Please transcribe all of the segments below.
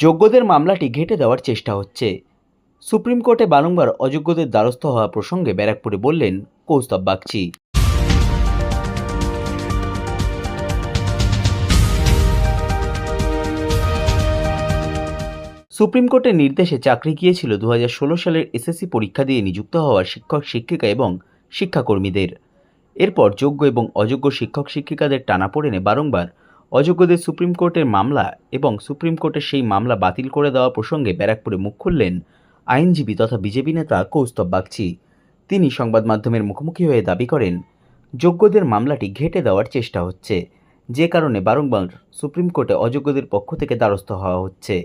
যোগ্যদের মামলাটি ঘেঁটে দেওয়ার চেষ্টা হচ্ছে। সুপ্রিম কোর্টে বারংবার অযোগ্যদের দ্বারস্থ হওয়া প্রসঙ্গে ব্যারাকপুরে বললেন কৌস্তব বাগচি। সুপ্রিম কোর্টের নির্দেশে চাকরি গিয়েছিল 2016 সালের এসএসসি পরীক্ষা দিয়ে নিযুক্ত হওয়া শিক্ষক শিক্ষিকা এবং শিক্ষাকর্মীদের। এরপর যোগ্য এবং অযোগ্য শিক্ষক শিক্ষিকাদের টানাপোড়েনে বারংবার অযোগ্যদের সুপ্রিম কোর্টের মামলা এবং সুপ্রিম কোর্টের সেই মামলা বাতিল করে দেওয়া প্রসঙ্গে ব্যারাকপুরে মুখ খুললেন আইনজীবী তথা বিজেপি নেতা কৌস্তব বাগচি। তিনি সংবাদ মাধ্যমের মুখোমুখি হয়ে দাবি করেন, যোগ্যদের মামলাটি ঘেঁটে দেওয়ার চেষ্টা হচ্ছে, যে কারণে বারংবার সুপ্রিম কোর্টে অযোগ্যদের পক্ষ থেকে দ্বারস্থ হওয়া হচ্ছে।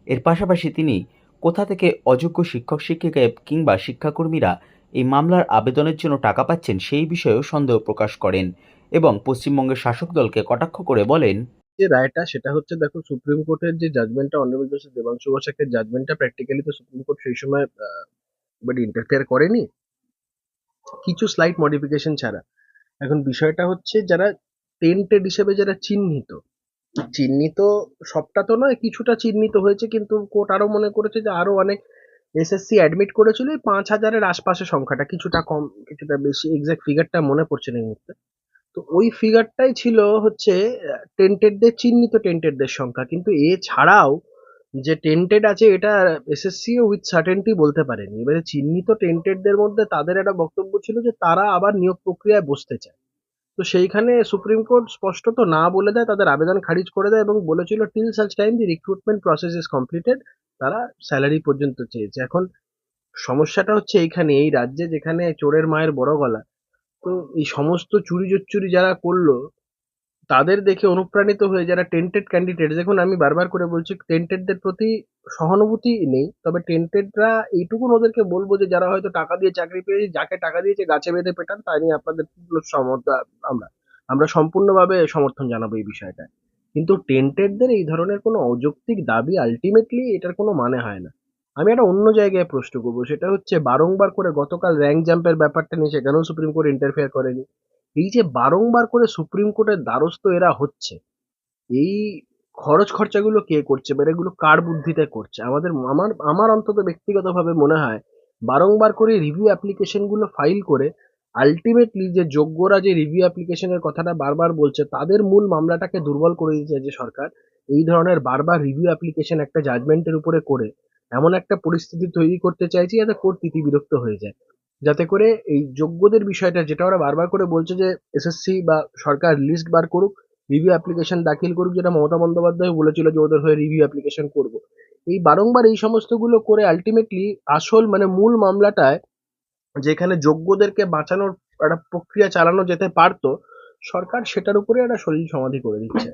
এর পাশাপাশি তিনি কোথা থেকে অযোগ্য শিক্ষক শিক্ষিকা কিংবা শিক্ষাকর্মীরা এই মামলার আবেদনের জন্য টাকা পাচ্ছেন সেই বিষয়েও সন্দেহ প্রকাশ করেন এবং পশ্চিমবঙ্গের শাসক দলকে কটাক্ষ করে বলেন, যে রায়টা সেটা হচ্ছে, দেখো, সুপ্রিম কোর্টের যে জাজমেন্টটা, অনারেবল জাস্টিস দেবাংশু বসাকের জাজমেন্টটা, প্র্যাকটিক্যালি তো সুপ্রিম কোর্ট সেই সময় ইন্টারফেয়ার করেনি কিছু স্লাইট মডিফিকেশন ছাড়া। এখন বিষয়টা হচ্ছে, যারা টেন্টেড হিসেবে যারা চিহ্নিত চিহ্নিত সবটা তো নয়, কিছুটা চিহ্নিত হয়েছে, কিন্তু কোর্ট আরো মনে করেছে যে আরো অনেক এসএসসি অ্যাডমিট করেছিল। এই 5,000-এর আশপাশে সংখ্যাটা, কিছুটা কম কিছুটা বেশি, এক্সাক্ট ফিগারটা মনে পড়ছে না এই মুহূর্তে। তো ওই ফিগারটাই ছিল হচ্ছে টেন্টেডদের, চিহ্নিত টেন্টেডদের সংখ্যা। কিন্তু এছাড়াও যে টেন্টেড আছে এটা এসএসসি উইথ সার্টেনটি বলতে পারেনি। এবারে চিহ্নিত টেন্টেডদের মধ্যে তাদের একটা বক্তব্য ছিল যে তারা আবার নিয়োগ প্রক্রিয়ায় বসতে চায়। তো সেইখানে সুপ্রিম কোর্ট স্পষ্টত না বলে দেয়, তাদের আবেদন খারিজ করে দেয় এবং বলেছিল till such time the recruitment process is completed, তারা স্যালারি পর্যন্ত চেয়েছে। এখন সমস্যাটা হচ্ছে এইখানে, এই রাজ্যে যেখানে চোরের মায়ের বড় গলা, তো এই সমস্ত চুরি জুচ্চুরি যারা করলো তাদের দেখে অনুপ্রাণিত হয়ে যারা টেন্টেড ক্যান্ডিডেট, দেখুন আমি বারবার করে বলছি টেন্টেডদের প্রতি সহানুভূতি নেই, তবে টেন্টেডরা এইটুকুন ওদেরকে বলবো যে যারা হয়তো টাকা দিয়ে চাকরি পেয়েছে, যাকে টাকা দিয়েছে গাছে বেঁধে পেটান, তাই নিয়ে আপনাদের আমরা আমরা সম্পূর্ণভাবে সমর্থন জানাবো এই বিষয়টা। কিন্তু টেন্টেডদের এই ধরনের কোনো অযৌক্তিক দাবি আলটিমেটলি এটার কোনো মানে হয় না। আমি একটা অন্য জায়গায় প্রশ্ন করবো, সেটা হচ্ছে বারংবার করে গতকাল র্যাঙ্ক জাম্পের ব্যাপারটা নিয়ে সেখানেও সুপ্রিম কোর্ট ইন্টারফেয়ার করেনি। এই যে বারংবার করে সুপ্রিম কোর্টের দ্বারস্থ এরা হচ্ছে, এই খরচ খরচাগুলো কে করছে বা এগুলো কার বুদ্ধিতে করছে? আমার অন্তত ব্যক্তিগতভাবে মনে হয় বারংবার করে রিভিউ অ্যাপ্লিকেশন গুলো ফাইল করে আলটিমেটলি যে যোগ্যরা যে রিভিউ অ্যাপ্লিকেশনের কথাটা বারবার বলছে তাদের মূল মামলাটাকে দুর্বল করে দিতে চাইছে সরকার। এই ধরনের বারবার রিভিউ অ্যাপ্লিকেশন একটা জাজমেন্টের উপরে করে এমন একটা পরিস্থিতি তৈরি করতে চাইছে যাতে কোর্ট তিতি বিরক্ত হয়ে যায়, যাতে করে এই যোগ্যদের বিষয়টা, যেটা ওরা বারবার করে বলছে যে এসএসসি বা সরকার লিস্ট বার করুক, রিভিউ অ্যাপ্লিকেশন দাখিল করুক, যেটা মমতা বন্দ্যোপাধ্যায় বলেছিল যে ওদের হয়ে রিভিউ অ্যাপ্লিকেশন করব। এই বারংবার এই সমস্তগুলো করে আলটিমেটলি আসল মানে মূল মামলাটায়, যেখানে যোগ্যদেরকে বাঁচানোর একটা প্রক্রিয়া চালানো যেতে পারতো, সরকার সেটার উপরে একটা সলিল সমাধি করে দিচ্ছে।